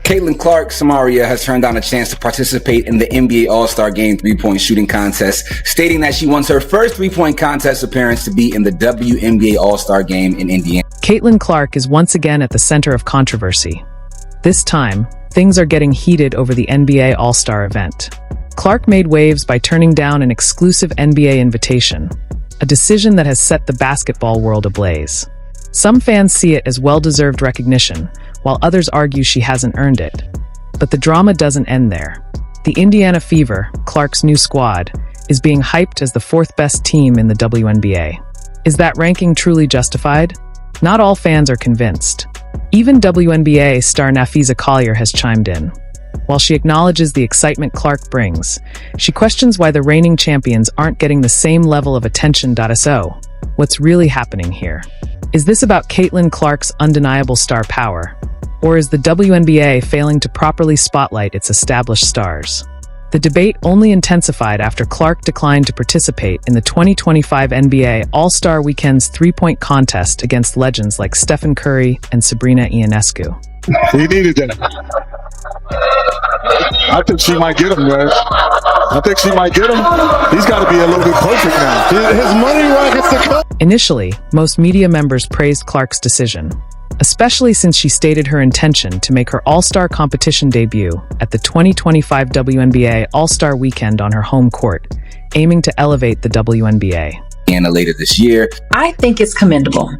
Caitlin Clark Samaria has turned down a chance to participate in the NBA All-Star Game three-point shooting contest, stating that she wants her first three-point contest appearance to be in the WNBA All-Star Game in Indiana. Caitlin Clark is once again at the center of controversy. This time, things are getting heated over the NBA All-Star event. Clark made waves by turning down an exclusive NBA invitation, a decision that has set the basketball world ablaze. Some fans see it as well-deserved recognition, while others argue she hasn't earned it. But the drama doesn't end there. The Indiana Fever, Clark's new squad, is being hyped as the fourth best team in the WNBA. Is that ranking truly justified? Not all fans are convinced. Even WNBA star Nafisa Collier has chimed in. While she acknowledges the excitement Clark brings, she questions why the reigning champions aren't getting the same level of attention. So, what's really happening here? Is this about Caitlin Clark's undeniable star power? Or is the WNBA failing to properly spotlight its established stars? The debate only intensified after Clark declined to participate in the 2025 NBA All-Star Weekend's three-point contest against legends like Stephen Curry and Sabrina Ionescu. He needed that. I think she might get him, man. I think she might get him. He's got to be a little bit perfect now. His money rockets to come. Initially, most media members praised Clark's decision, especially since she stated her intention to make her All-Star competition debut at the 2025 WNBA All-Star Weekend on her home court, aiming to elevate the WNBA. Later this year. I think it's commendable,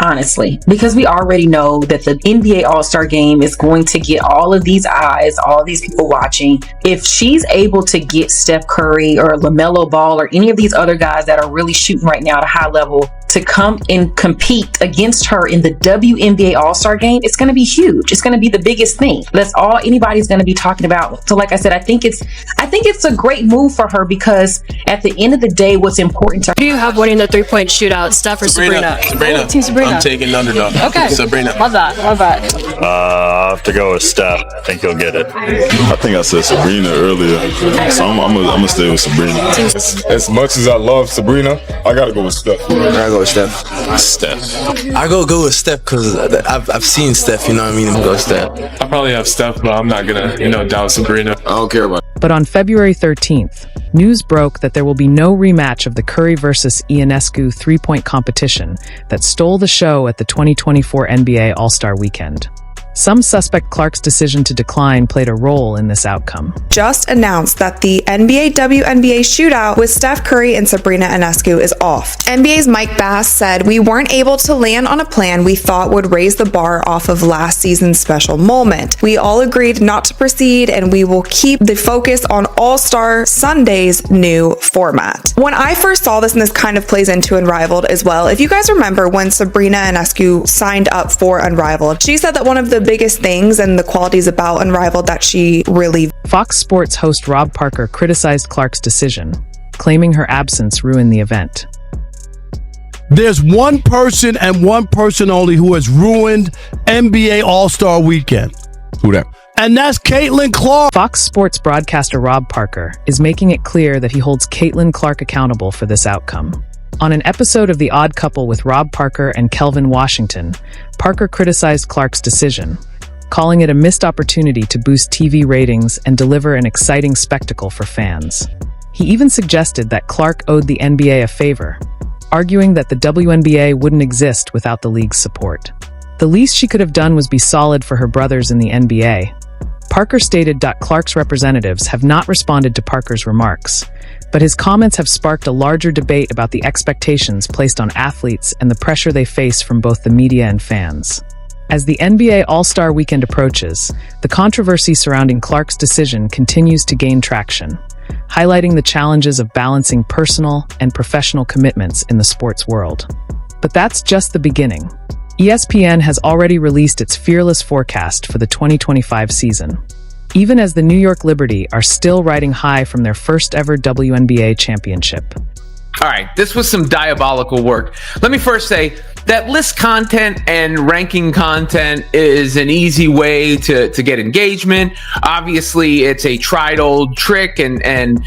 honestly, because we already know that the NBA All-Star Game is going to get all of these eyes, all these people watching. If she's able to get Steph Curry or LaMelo Ball or any of these other guys that are really shooting right now at a high level to come and compete against her in the WNBA All-Star Game, it's going to be huge. It's going to be the biggest thing. That's all anybody's going to be talking about. So like I said, I think it's a great move for her, because at the end of the day, what's important to her. Who do you have winning the three-point shootout, Steph or Sabrina? Sabrina. Team Sabrina. I'm taking underdog. Okay. Sabrina. Love that. I have to go with Steph. I think he'll get it. I think I said Sabrina earlier, so I'm gonna stay with Sabrina. As much as I love Sabrina, I gotta go with Steph. I gotta go with Steph. I go with Steph because I've seen Steph, you know what I mean? I'm go with Steph. I probably have Steph, but I'm not gonna, doubt Sabrina. I don't care about it. But on February 13th, news broke that there will be no rematch of the Curry versus Ionescu three-point competition that stole the show at the 2024 NBA All-Star Weekend. Some suspect Clark's decision to decline played a role in this outcome. Just announced that the NBA WNBA shootout with Steph Curry and Sabrina Ionescu is off. NBA's Mike Bass said, "We weren't able to land on a plan we thought would raise the bar off of last season's special moment. We all agreed not to proceed, and we will keep the focus on All-Star Sunday's new format." When I first saw this, and this kind of plays into Unrivaled as well, if you guys remember when Sabrina Ionescu signed up for Unrivaled, she said that one of the biggest things and the qualities about Unrivaled that she really... Fox Sports host Rob Parker criticized Clark's decision, claiming her absence ruined the event. There's one person and one person only who has ruined NBA All-Star Weekend. Who that? And that's Caitlin Clark. Fox Sports broadcaster Rob Parker is making it clear that he holds Caitlin Clark accountable for this outcome. On an episode of The Odd Couple with Rob Parker and Kelvin Washington, Parker criticized Clark's decision, calling it a missed opportunity to boost TV ratings and deliver an exciting spectacle for fans. He even suggested that Clark owed the NBA a favor, arguing that the WNBA wouldn't exist without the league's support. The least she could have done was be solid for her brothers in the NBA. Parker stated that Clark's representatives have not responded to Parker's remarks, but his comments have sparked a larger debate about the expectations placed on athletes and the pressure they face from both the media and fans. As the NBA All-Star Weekend approaches, the controversy surrounding Clark's decision continues to gain traction, highlighting the challenges of balancing personal and professional commitments in the sports world. But that's just the beginning. ESPN has already released its fearless forecast for the 2025 season, even as the New York Liberty are still riding high from their first ever WNBA championship. All right, this was some diabolical work. Let me first say that list content and ranking content is an easy way to get engagement. Obviously, it's a tried old trick and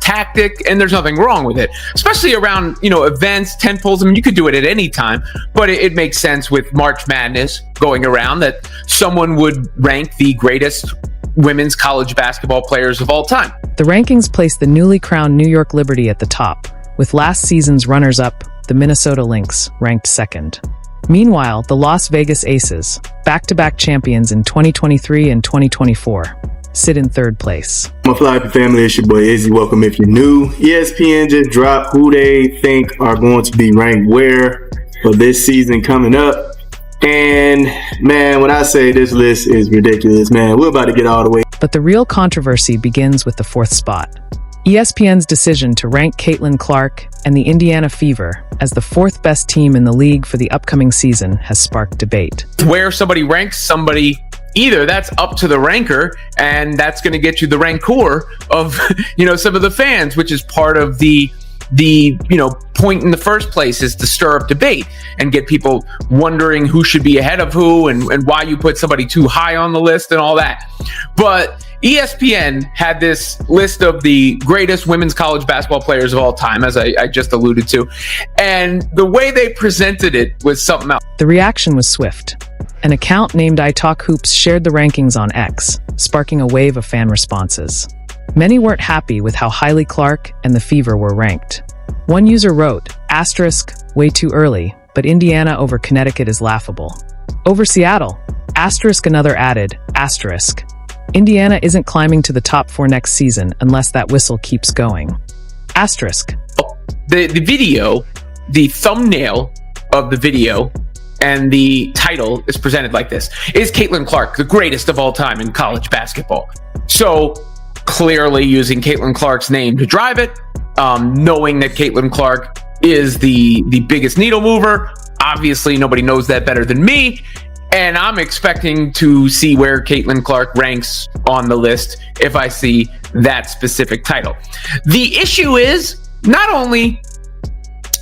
tactic, and there's nothing wrong with it, especially around, events, tentpoles. I mean, you could do it at any time, but it makes sense with March Madness going around that someone would rank the greatest women's college basketball players of all time. The rankings place the newly crowned New York Liberty at the top, with last season's runners-up, the Minnesota Lynx, ranked second. Meanwhile, the Las Vegas Aces, back-to-back champions in 2023 and 2024, sit in third place. My Fly family, it's your boy Izzy. Welcome if you're new. ESPN just dropped who they think are going to be ranked where for this season coming up. And man, when I say this list is ridiculous, man, we're about to get all the way. But the real controversy begins with the fourth spot. ESPN's decision to rank Caitlin Clark and the Indiana Fever as the fourth best team in the league for the upcoming season has sparked debate. Where somebody ranks somebody, either that's up to the ranker, and that's going to get you the rancor of, some of the fans, which is part of the point in the first place, is to stir up debate and get people wondering who should be ahead of who and why you put somebody too high on the list and all that. But ESPN had this list of the greatest women's college basketball players of all time, as I just alluded to. And the way they presented it was something else. The reaction was swift. An account named I Talk Hoops shared the rankings on X, sparking a wave of fan responses. Many weren't happy with how highly Clark and the Fever were ranked. One user wrote, *, way too early, but Indiana over Connecticut is laughable. Over Seattle, *, another added, *, Indiana isn't climbing to the top 4 next season unless that whistle keeps going. The video, the thumbnail of the video, and the title is presented like this. Is Caitlin Clark the greatest of all time in college basketball? So clearly using Caitlin Clark's name to drive it, knowing that Caitlin Clark is the biggest needle mover. Obviously, nobody knows that better than me. And I'm expecting to see where Caitlin Clark ranks on the list if I see that specific title. The issue is, not only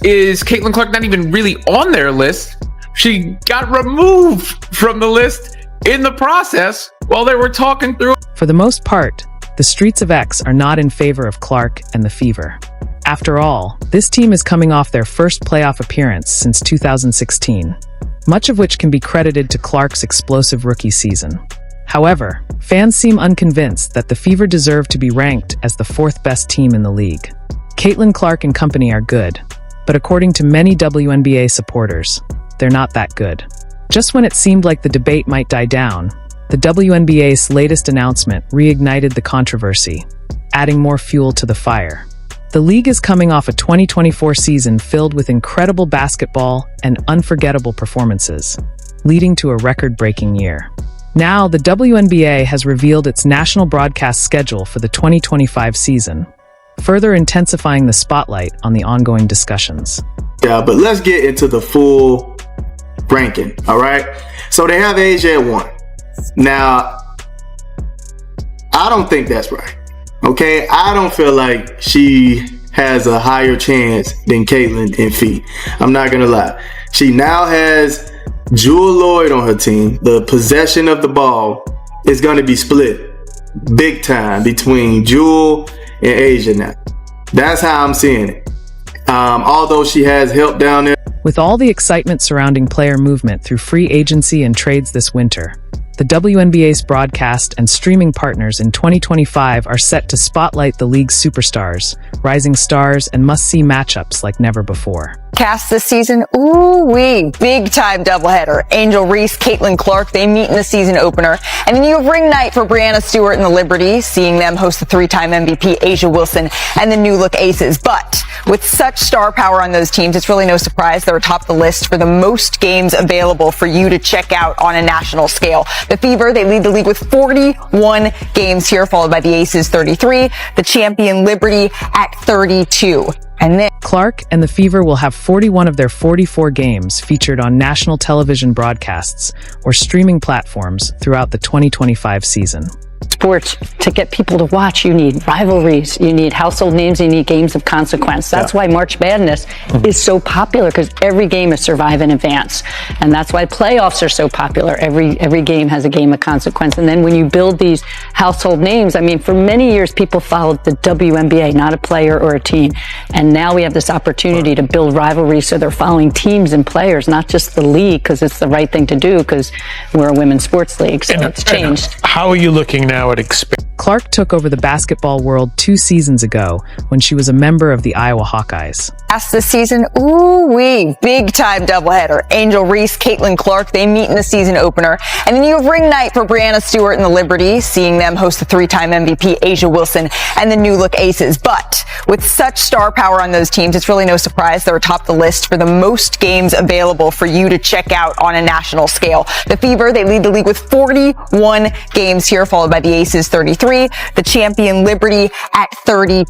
is Caitlin Clark not even really on their list, she got removed from the list in the process while they were talking through. For the most part, the streets of X are not in favor of Clark and the Fever. After all, this team is coming off their first playoff appearance since 2016. Much of which can be credited to Clark's explosive rookie season. However, fans seem unconvinced that the Fever deserve to be ranked as the fourth best team in the league. Caitlin Clark and company are good, but according to many WNBA supporters, they're not that good. Just when it seemed like the debate might die down, the WNBA's latest announcement reignited the controversy, adding more fuel to the fire. The league is coming off a 2024 season filled with incredible basketball and unforgettable performances, leading to a record-breaking year. Now, the WNBA has revealed its national broadcast schedule for the 2025 season, further intensifying the spotlight on the ongoing discussions. Yeah, but let's get into the full ranking, all right? So they have Asia at 1. Now, I don't think that's right. Okay, I don't feel like she has a higher chance than Caitlin in feet. I'm not gonna lie. She now has Jewel Lloyd on her team. The possession of the ball is gonna be split big time between Jewel and Asia now. That's how I'm seeing it. Although she has help down there. With all the excitement surrounding player movement through free agency and trades this winter, the WNBA's broadcast and streaming partners in 2025 are set to spotlight the league's superstars, rising stars, and must-see matchups like never before. Cast this season, ooh-wee, big-time doubleheader. Angel Reese, Caitlin Clark, they meet in the season opener. And then you have ring night for Brianna Stewart and the Liberty, seeing them host the 3-time MVP Asia Wilson and the new-look Aces. But with such star power on those teams, it's really no surprise they're atop the list for the most games available for you to check out on a national scale. The Fever, they lead the league with 41 games here, followed by the Aces 33, the champion Liberty at 32. And then Clark and the Fever will have 41 of their 44 games featured on national television broadcasts or streaming platforms throughout the 2025 season. sports, to get people to watch, you need rivalries, you need household names, you need games of consequence. That's why March Madness is so popular, because every game is survive and advance. And that's why playoffs are so popular. Every game has a game of consequence. And then when you build these household names, I mean, for many years, people followed the WNBA, not a player or a team. And now we have this opportunity to build rivalries, so they're following teams and players, not just the league, because it's the right thing to do, because we're a women's sports league, so it's changed. How are you looking now at Clark took over the basketball world 2 seasons ago when she was a member of the Iowa Hawkeyes. Last this season, big time doubleheader. Angel Reese, Caitlin Clark, they meet in the season opener. And then you have ring night for Brianna Stewart and the Liberty, seeing them host the 3-time MVP Asia Wilson and the new look Aces. But with such star power on those teams, it's really no surprise they're atop the list for the most games available for you to check out on a national scale. The Fever, they lead the league with 41 games here, followed by the Aces 33, the champion Liberty at 30.